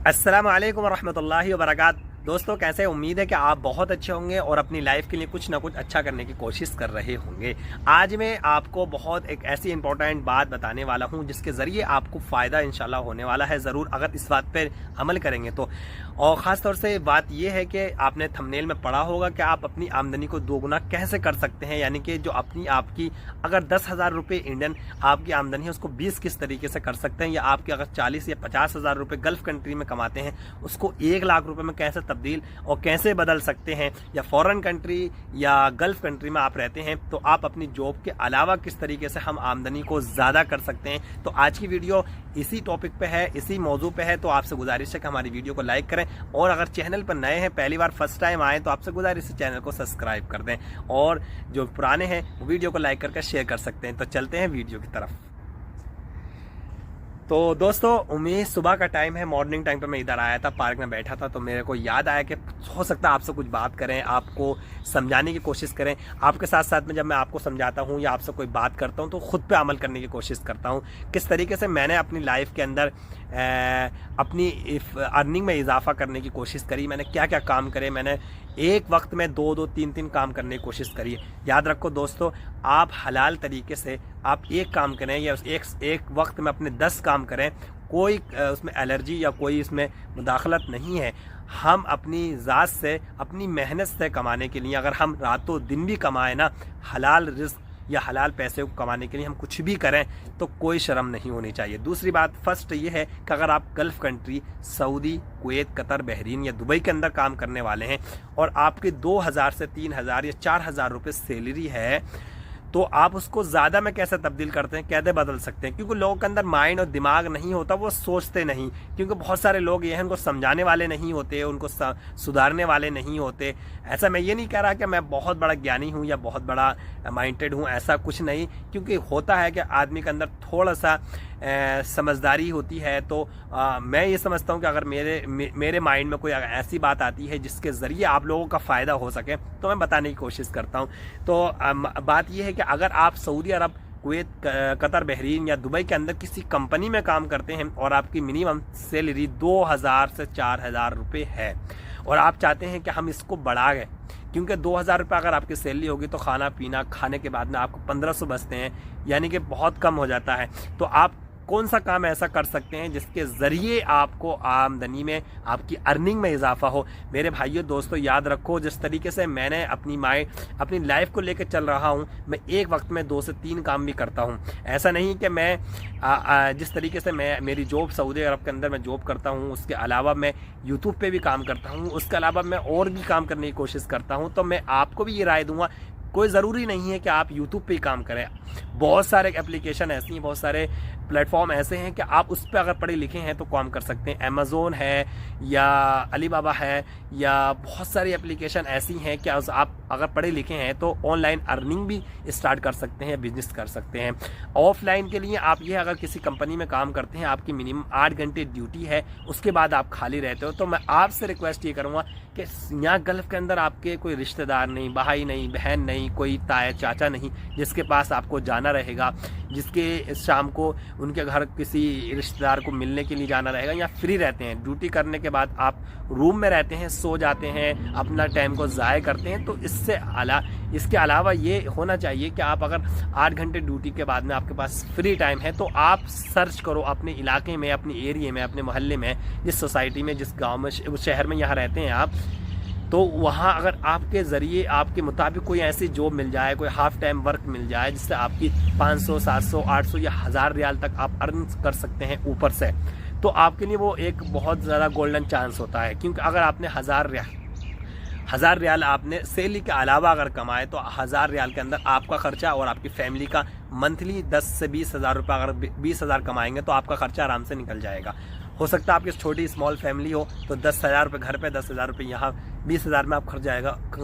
अस्सलाम वालेकुम रहमतुल्लाहि व बरकात। दोस्तों कैसे, उम्मीद है कि आप बहुत अच्छे होंगे और अपनी लाइफ के लिए कुछ ना कुछ अच्छा करने की कोशिश कर रहे होंगे। आज मैं आपको बहुत एक ऐसी इंपॉर्टेंट बात बताने वाला हूं जिसके ज़रिए आपको फ़ायदा इंशाल्लाह होने वाला है, ज़रूर अगर इस बात पर अमल करेंगे तो। और ख़ास तौर से बात यह है कि आपने थंबनेल में पढ़ा होगा कि आप अपनी आमदनी को दोगुना कैसे कर सकते हैं, यानी कि जो अपनी आपकी अगर 10,000 रुपये इंडियन आपकी आमदनी है उसको 20 किस तरीके से कर सकते हैं, या आपके अगर 40 या 50,000 रुपये गल्फ़ कंट्री में कमाते हैं उसको 1 लाख रुपये में कैसे तब्दील और कैसे बदल सकते हैं, या फॉरेन कंट्री या गल्फ़ कंट्री में आप रहते हैं तो आप अपनी जॉब के अलावा किस तरीके से हम आमदनी को ज़्यादा कर सकते हैं। तो आज की वीडियो इसी टॉपिक पे है, इसी मौजू पे है। तो आपसे गुजारिश है कि हमारी वीडियो को लाइक करें, और अगर चैनल पर नए हैं, पहली बार फर्स्ट टाइम आए, तो आपसे गुजारिश है चैनल को सब्सक्राइब कर दें, और जो पुराने हैं वीडियो को लाइक करके शेयर कर सकते हैं। तो चलते हैं वीडियो की तरफ। तो दोस्तों, उम्मीद सुबह का टाइम है, मॉर्निंग टाइम पे मैं इधर आया था, पार्क में बैठा था, तो मेरे को याद आया कि हो सकता है आपसे कुछ बात करें, आपको समझाने की कोशिश करें। आपके साथ साथ में जब मैं आपको समझाता हूं या आपसे कोई बात करता हूं तो खुद पे अमल करने की कोशिश करता हूं, किस तरीके से मैंने अपनी लाइफ के अंदर अपनी अर्निंग में इजाफा करने की कोशिश करी, मैंने क्या क्या काम करे, मैंने एक वक्त में 2-2, 3-3 काम करने की कोशिश करी। याद रखो दोस्तों, आप हलाल तरीके से आप एक काम करें या एक वक्त में अपने 10 काम करें, कोई उसमें एलर्जी या कोई इसमें मुदाखलत नहीं है। हम अपनी ज़ात से, अपनी मेहनत से कमाने के लिए, अगर हम रातों दिन भी कमाएं ना, हलाल रिज़्क़ या हलाल पैसे को कमाने के लिए हम कुछ भी करें तो कोई शर्म नहीं होनी चाहिए। दूसरी बात, फर्स्ट ये है कि अगर आप gulf country Saudi, Kuwait, Qatar, Bahrain या दुबई के अंदर काम करने वाले हैं और आपके 2,000 से 3,000 या 4,000 रुपये सैलरी है, तो आप उसको ज़्यादा में कैसे तब्दील करते हैं, कैसे बदल सकते हैं? क्योंकि लोगों के अंदर माइंड और दिमाग नहीं होता, वो सोचते नहीं। क्योंकि बहुत सारे लोग ये हैं, उनको समझाने वाले नहीं होते, उनको सुधारने वाले नहीं होते। ऐसा मैं ये नहीं कह रहा कि मैं बहुत बड़ा ज्ञानी हूँ या बहुत बड़ा माइंडेड हूँ, ऐसा कुछ नहीं। क्योंकि होता है कि आदमी के अंदर थोड़ा सा समझदारी होती है, तो मैं ये समझता हूँ कि अगर मेरे माइंड में कोई ऐसी बात आती है जिसके ज़रिए आप लोगों का फ़ायदा हो सके तो मैं बताने की कोशिश करता हूँ। तो बात यह है कि अगर आप सऊदी अरब, कुवैत, कतर, बहरीन या दुबई के अंदर किसी कंपनी में काम करते हैं और आपकी मिनिमम सैलरी 2,000 से 4,000 रुपये है, और आप चाहते हैं कि हम इसको बढ़ा गए, क्योंकि 2,000 रुपये अगर आपकी सैलरी होगी तो खाना पीना खाने के बाद में आपको 1,500 बचते हैं, यानी कि बहुत कम हो जाता है। तो आप कौन सा काम ऐसा कर सकते हैं जिसके ज़रिए आपको आमदनी में, आपकी अर्निंग में इजाफा हो? मेरे भाइयों दोस्तों, याद रखो, जिस तरीके से मैंने अपनी लाइफ को लेकर चल रहा हूं, मैं एक वक्त में 2 से 3 काम भी करता हूं। ऐसा नहीं कि मैं जिस तरीके से मेरी जॉब सऊदी अरब के अंदर मैं जॉब करता हूं, उसके अलावा मैं यूट्यूब पे भी काम करता हूं, उसके अलावा मैं और भी काम करने की कोशिश करता हूं। तो मैं आपको भी ये राय दूंगा, कोई ज़रूरी नहीं है कि आप यूट्यूब पे ही काम करें। बहुत सारे एप्लीकेशन ऐसी हैं, बहुत सारे प्लेटफॉर्म ऐसे हैं कि आप उस पर अगर पढ़े लिखे हैं तो काम कर सकते हैं। अमेज़ोन है या अलीबाबा है, या बहुत सारी एप्लीकेशन ऐसी हैं कि आप अगर पढ़े लिखे हैं तो ऑनलाइन अर्निंग भी स्टार्ट कर सकते हैं, बिजनेस कर सकते हैं। ऑफलाइन के लिए आप ये, अगर किसी कंपनी में काम करते हैं, आपकी मिनिमम 8 घंटे ड्यूटी है, उसके बाद आप खाली रहते हो, तो मैं आपसे रिक्वेस्ट ये करूँगा कि यहाँ गल्फ़ के अंदर आपके कोई रिश्तेदार नहीं, भाई नहीं, बहन नहीं, कोई ताया चाचा नहीं जिसके पास आपको जाना रहेगा, जिसके शाम को उनके घर किसी रिश्तेदार को मिलने के लिए जाना रहेगा, या फ्री रहते हैं, ड्यूटी करने के बाद आप रूम में रहते हैं, सो जाते हैं, अपना टाइम को ज़ाया करते हैं। तो इसके अलावा ये होना चाहिए कि आप अगर 8 घंटे ड्यूटी के बाद में आपके पास फ्री टाइम है तो आप सर्च करो अपने इलाके में, अपने एरिया में, अपने मोहल्ले में, जिस सोसाइटी में, जिस गाँव में, उस शहर में यहाँ रहते हैं आप, तो वहाँ अगर आपके ज़रिए, आपके मुताबिक कोई ऐसी जॉब मिल जाए, कोई हाफ टाइम वर्क मिल जाए जिससे आपकी 500, 700, 800 या 1,000 रियाल तक आप अर्न कर सकते हैं ऊपर से, तो आपके लिए वो एक बहुत ज़्यादा गोल्डन चांस होता है। क्योंकि अगर आपने 1,000 रियाल आपने सैलरी के अलावा अगर कमाए तो 1,000 रियाल के अंदर आपका खर्चा और आपकी फैमिली का मंथली 10 से 20,000 रुपये, अगर 20,000 कमाएंगे तो आपका खर्चा आराम से निकल जाएगा। हो सकता है आपकी छोटी स्मॉल फैमिली हो तो 10,000 रुपये घर पे, 10,000 रुपये यहाँ 20,000 में आप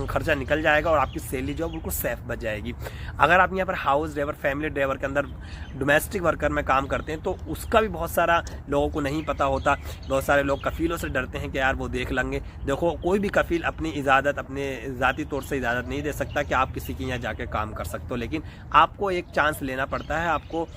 खर्चा निकल जाएगा और आपकी सैलरी जो है बिल्कुल सेफ बच जाएगी। अगर आप यहाँ पर हाउस ड्राइवर, फैमिली ड्राइवर के अंदर डोमेस्टिक वर्कर में काम करते हैं तो उसका भी बहुत सारा लोगों को नहीं पता होता। बहुत सारे लोग कफ़ीलों से डरते हैं कि यार वो देख लेंगे। देखो, कोई भी कफ़ील अपनी इजाज़त, अपने ज़ाती तौर से इजाज़त नहीं दे सकता कि आप किसी के यहाँ जाके काम कर सकते हो, लेकिन आपको एक चांस लेना पड़ता है आपको।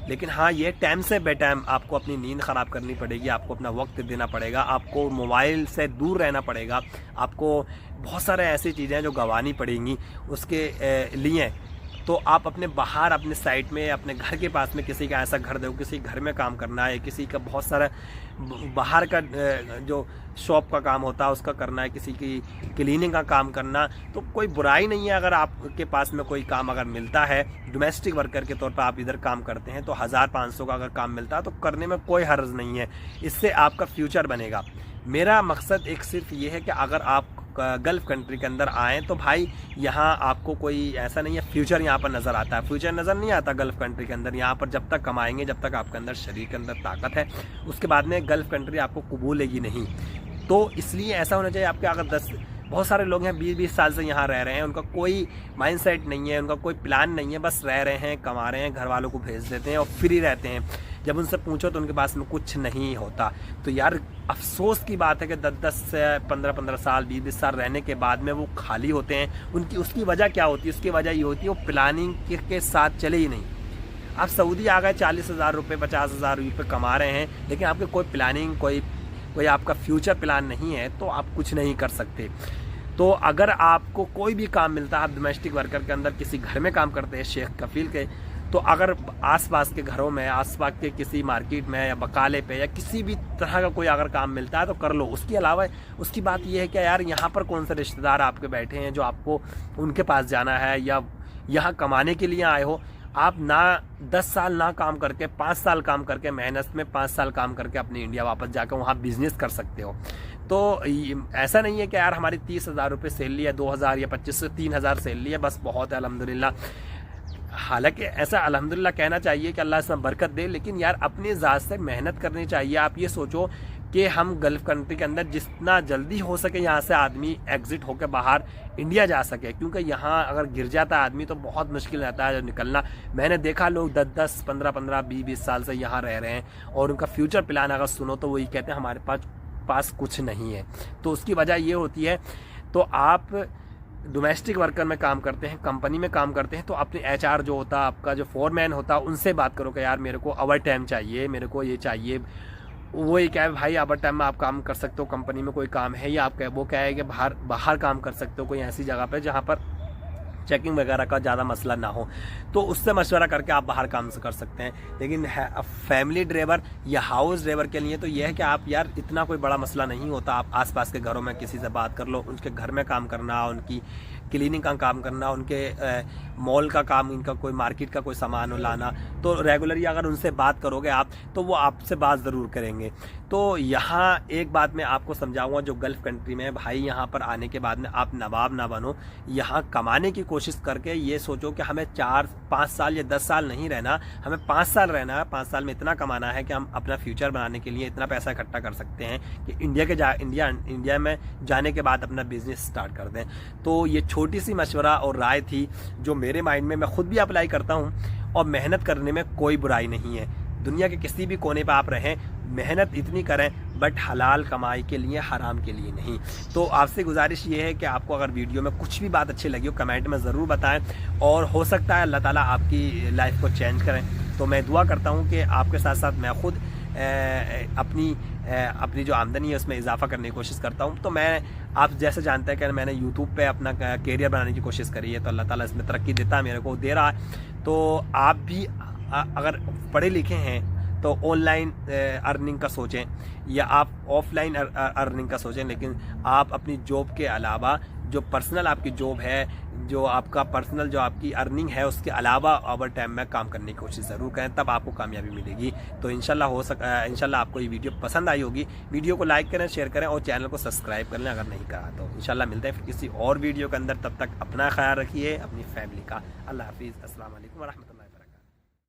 लेकिन हाँ, ये टाइम से बेटाइम आपको अपनी नींद ख़राब करनी पड़ेगी, आपको अपना वक्त देना पड़ेगा, आपको मोबाइल से दूर रहना पड़ेगा, आपको बहुत सारे ऐसी चीज़ें जो गंवानी पड़ेंगी उसके लिए। तो आप अपने बाहर, अपने साइड में, अपने घर के पास में किसी का ऐसा घर दो, किसी घर में काम करना है, किसी का बहुत सारा बाहर का जो शॉप का काम होता है उसका करना है, किसी की क्लीनिंग का काम करना, तो कोई बुराई नहीं है। अगर आपके पास में कोई काम अगर मिलता है डोमेस्टिक वर्कर के तौर पर, आप इधर काम करते हैं तो 1500 का अगर काम मिलता है तो करने में कोई हर्ज नहीं है, इससे आपका फ्यूचर बनेगा। मेरा मकसद एक सिर्फ ये है कि अगर आप गल्फ़ कंट्री के अंदर आएँ तो भाई यहाँ आपको कोई ऐसा नहीं है फ्यूचर यहाँ पर नज़र आता है। फ्यूचर नज़र नहीं आता गल्फ़ कंट्री के अंदर। यहाँ पर जब तक कमाएंगे, जब तक आपके अंदर शरीर के अंदर ताकत है, उसके बाद में गल्फ़ कंट्री आपको कबूलेगी नहीं। तो इसलिए ऐसा होना चाहिए आपके, अगर बहुत सारे लोग हैं 20-20 साल से यहाँ रह रहे हैं, उनका कोई माइंडसेट नहीं है, उनका कोई प्लान नहीं है, बस रह रहे हैं, कमा रहे हैं, घर वालों को भेज देते हैं और फ्री रहते हैं। जब उनसे पूछो तो उनके पास में कुछ नहीं होता। तो यार अफसोस की बात है कि 10-10 से 15-15 साल, 20-20 साल रहने के बाद में वो खाली होते हैं। उसकी वजह क्या होती है? उसकी वजह ये होती है वो प्लानिंग के साथ चले ही नहीं। आप सऊदी आ गए, 40,000 रुपये, 50,000 रुपये कमा रहे हैं, लेकिन आपके कोई प्लानिंग, कोई आपका फ्यूचर प्लान नहीं है, तो आप कुछ नहीं कर सकते। तो अगर आपको कोई भी काम मिलता है, आप डोमेस्टिक वर्कर के अंदर किसी घर में काम करते हैं, शेख कफील के, तो अगर आसपास के घरों में, आसपास के किसी मार्केट में या बकाले पे या किसी भी तरह का कोई अगर काम मिलता है तो कर लो। उसके अलावा उसकी बात यह है कि यार यहाँ पर कौन से रिश्तेदार आपके बैठे हैं जो आपको उनके पास जाना है या यहाँ कमाने के लिए आए हो। आप ना 10 साल ना काम करके, 5 साल काम करके, मेहनत में 5 साल काम करके अपनी इंडिया वापस जाकर वहाँ बिजनेस कर सकते हो। तो ऐसा नहीं है कि यार हमारी 30,000 रुपये सैलरी है, 2,000 या 25 से 3,000 सैलरी है, बस बहुत है अल्हम्दुलिल्लाह। हालांकि ऐसा अल्हम्दुलिल्लाह कहना चाहिए कि अल्लाह इसमें बरकत दे, लेकिन यार अपनी ज़ात से मेहनत करनी चाहिए। आप ये सोचो कि हम गल्फ़ कंट्री के अंदर जितना जल्दी हो सके यहाँ से आदमी एग्ज़िट होकर बाहर इंडिया जा सके, क्योंकि यहाँ अगर गिर जाता है आदमी तो बहुत मुश्किल रहता है निकलना। मैंने देखा लोग 10-10, 15-15, 20-20 साल से यहाँ रह रहे हैं और उनका फ्यूचर प्लान अगर सुनो तो वही कहते हैं हमारे पास कुछ नहीं है। तो उसकी वजह ये होती है, तो आप डोमेस्टिक वर्कर में काम करते हैं, कंपनी में काम करते हैं, तो अपने HR जो होता है, आपका जो फोरमैन होता है, उनसे बात करो कि यार मेरे को ओवर टाइम चाहिए, मेरे को ये चाहिए। वो ये क्या है भाई, ओवर टाइम में आप काम कर सकते हो, कंपनी में कोई काम है, या आप वो क्या है कि बाहर काम कर सकते हो कोई ऐसी जगह पर जहाँ पर चेकिंग वगैरह का ज़्यादा मसला ना हो, तो उससे मशवरा करके आप बाहर काम कर सकते हैं। लेकिन फैमिली ड्राइवर या हाउस ड्राइवर के लिए तो यह है कि आप यार इतना कोई बड़ा मसला नहीं होता। आप आसपास के घरों में किसी से बात कर लो, उनके घर में काम करना, उनकी क्लीनिंग का काम करना, उनके मॉल का काम, इनका कोई मार्केट का कोई सामान लाना, तो रेगुलरली अगर उनसे बात करोगे आप तो वो आपसे बात ज़रूर करेंगे। तो यहाँ एक बात मैं आपको समझाऊंगा, जो गल्फ़ कंट्री में भाई यहाँ पर आने के बाद में आप नवाब ना बनो। यहाँ कमाने की कोशिश करके ये सोचो कि हमें 4-5 साल या 10 साल नहीं रहना, हमें 5 साल रहना है। 5 साल में इतना कमाना है कि हम अपना फ्यूचर बनाने के लिए इतना पैसा इकट्ठा कर सकते हैं कि इंडिया में जाने के बाद अपना बिजनेस स्टार्ट कर दें। तो ये छोटी सी मशवरा और राय थी जो मेरे माइंड में, मैं खुद भी अप्लाई करता हूँ, और मेहनत करने में कोई बुराई नहीं है। दुनिया के किसी भी कोने पर आप रहें, मेहनत इतनी करें, बट हलाल कमाई के लिए, हराम के लिए नहीं। तो आपसे गुजारिश ये है कि आपको अगर वीडियो में कुछ भी बात अच्छी लगी हो कमेंट में ज़रूर बताएं, और हो सकता है अल्लाह ताला आपकी लाइफ को चेंज करें। तो मैं दुआ करता हूँ कि आपके साथ साथ मैं खुद अपनी जो आमदनी है उसमें इजाफा करने की कोशिश करता हूँ। तो मैं, आप जैसे जानते हैं कि मैंने यूट्यूब पे अपना कैरियर बनाने की कोशिश करी है, तो अल्लाह ताला इसमें तरक्की देता है, मेरे को दे रहा है। तो आप भी अगर पढ़े लिखे हैं तो ऑनलाइन अर्निंग का सोचें, या आप ऑफलाइन अर्निंग का सोचें, लेकिन आप अपनी जॉब के अलावा जो पर्सनल आपकी जॉब है, जो आपका पर्सनल जो आपकी अर्निंग है, उसके अलावा ओवर टाइम में काम करने की कोशिश ज़रूर करें, तब आपको कामयाबी मिलेगी। तो इंशाल्लाह आपको ये वीडियो पसंद आई होगी। वीडियो को लाइक करें, शेयर करें और चैनल को सब्सक्राइब कर लें अगर नहीं करा तो। इंशाल्लाह मिलते हैं फिर किसी और वीडियो के अंदर, तब तक अपना ख्याल रखिए, अपनी फैमिली का। अल्लाह हाफिज़, अस्सलाम वालेकुम व रहमतुल्लाह।